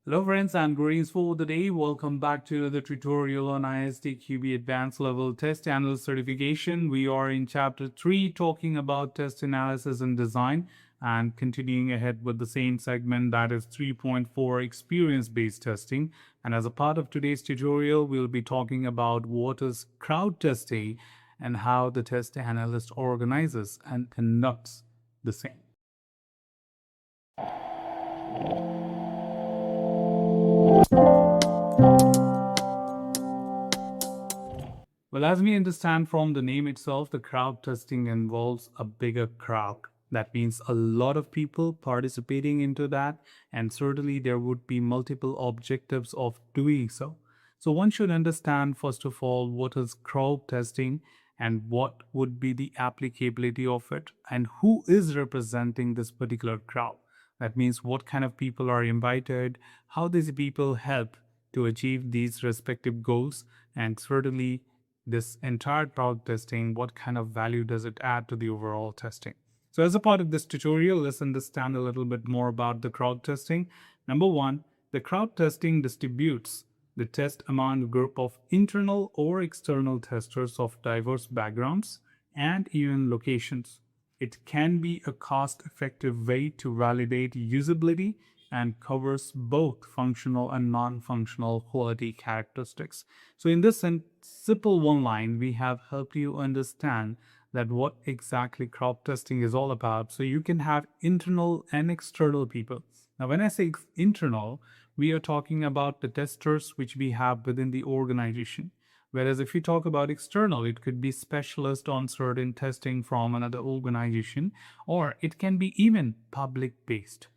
Hello friends and greetings for the day. Welcome back to another tutorial on ISTQB Advanced Level Test Analyst Certification. We are in Chapter 3 talking about test analysis and design and continuing ahead with the same segment, that is 3.4 experience-based testing. And as a part of today's tutorial, we'll be talking about what is crowd testing and how the test analyst organizes and conducts the same. Well, as we understand from the name itself, the crowd testing involves a bigger crowd. That means a lot of people participating into that, and certainly there would be multiple objectives of doing so. So one should understand, first of all, what is crowd testing and what would be the applicability of it, and who is representing this particular crowd. That means what kind of people are invited, how these people help to achieve these respective goals, and certainly this entire crowd testing, what kind of value does it add to the overall testing? So as a part of this tutorial, let's understand a little bit more about the crowd testing. Number one, the crowd testing distributes the test among a group of internal or external testers of diverse backgrounds and even locations. It can be a cost-effective way to validate usability and covers both functional and non-functional quality characteristics. So in this simple one line, we have helped you understand that what exactly crowd testing is all about. So you can have internal and external people. Now, when I say internal, we are talking about the testers which we have within the organization. Whereas if you talk about external, it could be specialist on certain testing from another organization, or it can be even public based.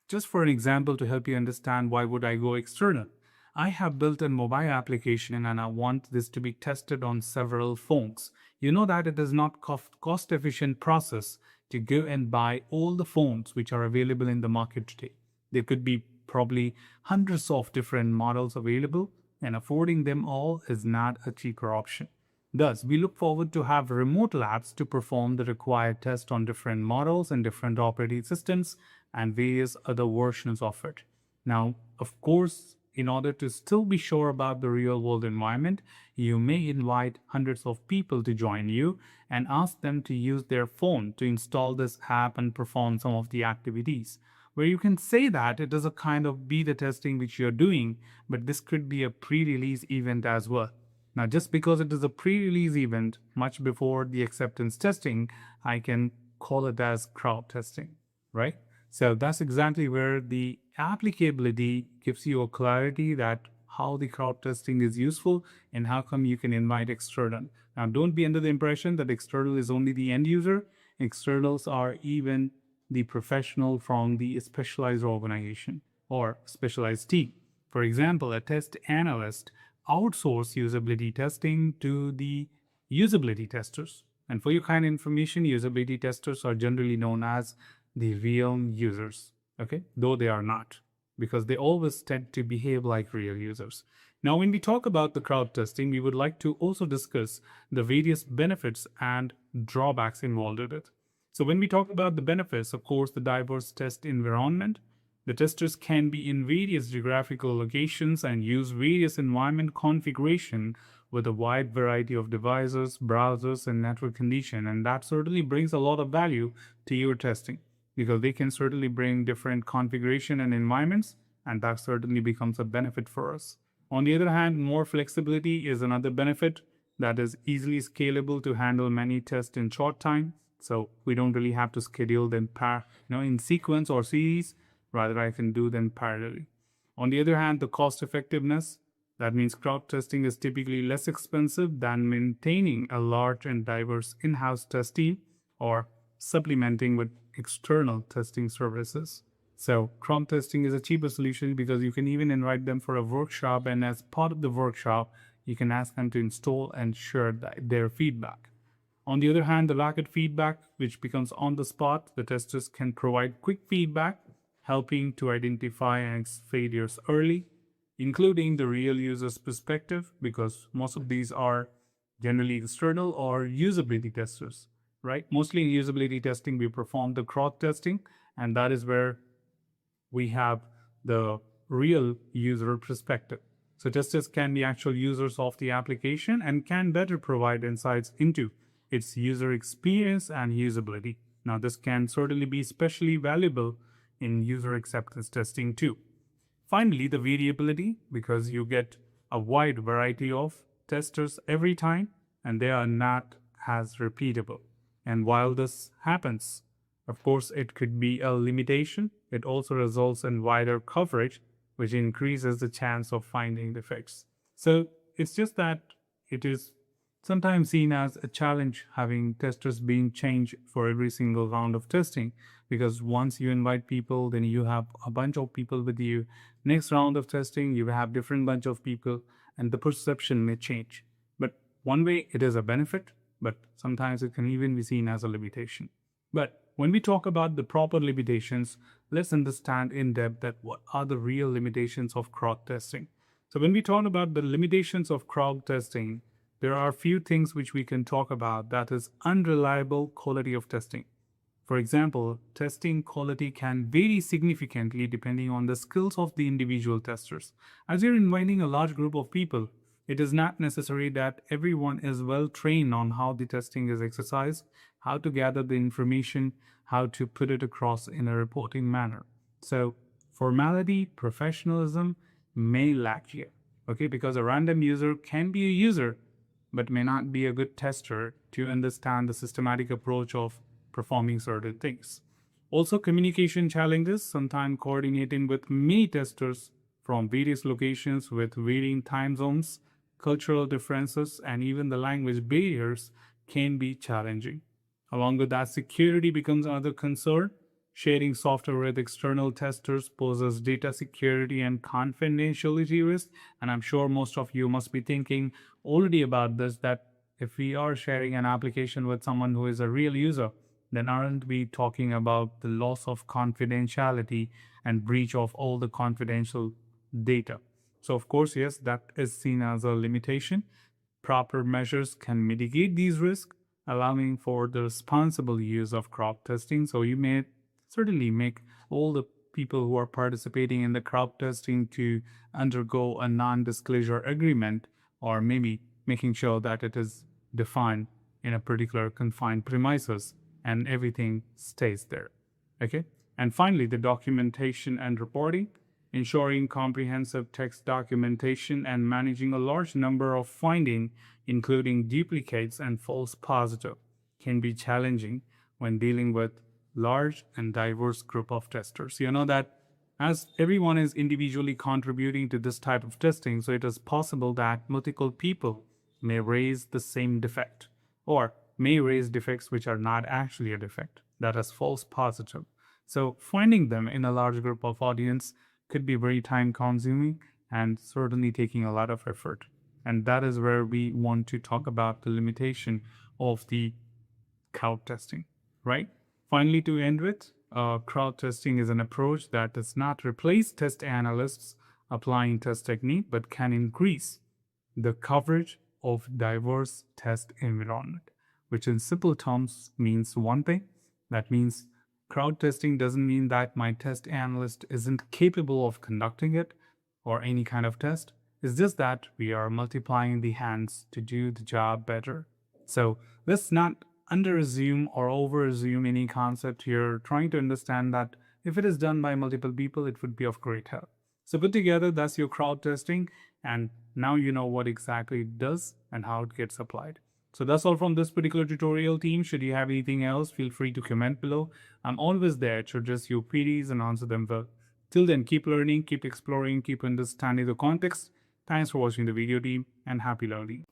Just for an example to help you understand why would I go external. I have built a mobile application and I want this to be tested on several phones. You know that it is not cost efficient process to go and buy all the phones which are available in the market today. There could be probably hundreds of different models available, and affording them all is not a cheaper option. Thus, we look forward to have remote labs to perform the required test on different models and different operating systems and various other versions of it. Now, of course, in order to still be sure about the real world environment, you may invite hundreds of people to join you and ask them to use their phone to install this app and perform some of the activities. Where you can say that it is a kind of beta testing which you're doing, but this could be a pre-release event as well. Now, just because it is a pre-release event much before the acceptance testing, I can call it as crowd testing, right? So that's exactly where the applicability gives you a clarity that how the crowd testing is useful and how come you can invite external. Now, don't be under the impression that external is only the end user. Externals are even the professional from the specialized organization or specialized team. For example, a test analyst outsource usability testing to the usability testers. And for your kind of information, usability testers are generally known as the real users, okay? Though they are not, because they always tend to behave like real users. Now, when we talk about the crowd testing, we would like to also discuss the various benefits and drawbacks involved with it. So when we talk about the benefits, of course, the diverse test environment, the testers can be in various geographical locations and use various environment configuration with a wide variety of devices, browsers, and network condition. And that certainly brings a lot of value to your testing because they can certainly bring different configuration and environments, and that certainly becomes a benefit for us. On the other hand, more flexibility is another benefit that is easily scalable to handle many tests in short time. So we don't really have to schedule them in sequence or series. Rather, I can do them parallelly. On the other hand, the cost effectiveness, that means crowd testing is typically less expensive than maintaining a large and diverse in-house test team or supplementing with external testing services. So crowd testing is a cheaper solution because you can even invite them for a workshop, and as part of the workshop, you can ask them to install and share their feedback. On the other hand, the rapid feedback, which becomes on the spot, the testers can provide quick feedback, helping to identify failures early, including the real user's perspective, because most of these are generally external or usability testers, right? Mostly in usability testing, we perform the crowd testing, and that is where we have the real user perspective. So testers can be actual users of the application and can better provide insights into its user experience and usability. Now, this can certainly be especially valuable in user acceptance testing too. Finally, the variability, because you get a wide variety of testers every time and they are not as repeatable. And while this happens, of course, it could be a limitation. It also results in wider coverage, which increases the chance of finding defects. So it's just that it is sometimes seen as a challenge having testers being changed for every single round of testing, because once you invite people, then you have a bunch of people with you. Next round of testing, you have different bunch of people, and the perception may change. But one way it is a benefit, but sometimes it can even be seen as a limitation. But when we talk about the proper limitations, let's understand in depth that what are the real limitations of crowd testing. So when we talk about the limitations of crowd testing, there are a few things which we can talk about, that is unreliable quality of testing. For example, testing quality can vary significantly depending on the skills of the individual testers. As you're inviting a large group of people, it is not necessary that everyone is well trained on how the testing is exercised, how to gather the information, how to put it across in a reporting manner. So formality, professionalism may lack here, okay? Because a random user can be a user, but may not be a good tester to understand the systematic approach of performing certain things. Also, communication challenges, sometimes coordinating with many testers from various locations with varying time zones, cultural differences, and even the language barriers can be challenging. Along with that, security becomes another concern. Sharing software with external testers poses data security and confidentiality risk. And I'm sure most of you must be thinking already about this, that if we are sharing an application with someone who is a real user, then aren't we talking about the loss of confidentiality and breach of all the confidential data? So of course, yes, that is seen as a limitation. Proper measures can mitigate these risks, allowing for the responsible use of crowd testing. So you may certainly make all the people who are participating in the crowd testing to undergo a non-disclosure agreement, or maybe making sure that it is defined in a particular confined premises and everything stays there. Okay. And finally, the documentation and reporting, ensuring comprehensive text documentation and managing a large number of findings, including duplicates and false positive, can be challenging when dealing with large and diverse group of testers. You know that as everyone is individually contributing to this type of testing, so it is possible that multiple people may raise the same defect, or may raise defects which are not actually a defect, that is false positive. So finding them in a large group of audience could be very time consuming and certainly taking a lot of effort. And that is where we want to talk about the limitation of the crowd testing, right? Finally, to end with, crowd testing is an approach that does not replace test analysts applying test technique, but can increase the coverage of diverse test environment, which in simple terms means one thing. That means crowd testing doesn't mean that my test analyst isn't capable of conducting it or any kind of test. It's just that we are multiplying the hands to do the job better. So let's not under-assume or over-assume any concept here, trying to understand that if it is done by multiple people, it would be of great help. So put together, that's your crowd testing, and now you know what exactly it does and how it gets applied. So that's all from this particular tutorial, team. Should you have anything else, feel free to comment below. I'm always there to address your queries and answer them well. Till then, keep learning, keep exploring, keep understanding the context. Thanks for watching the video, team, and happy learning.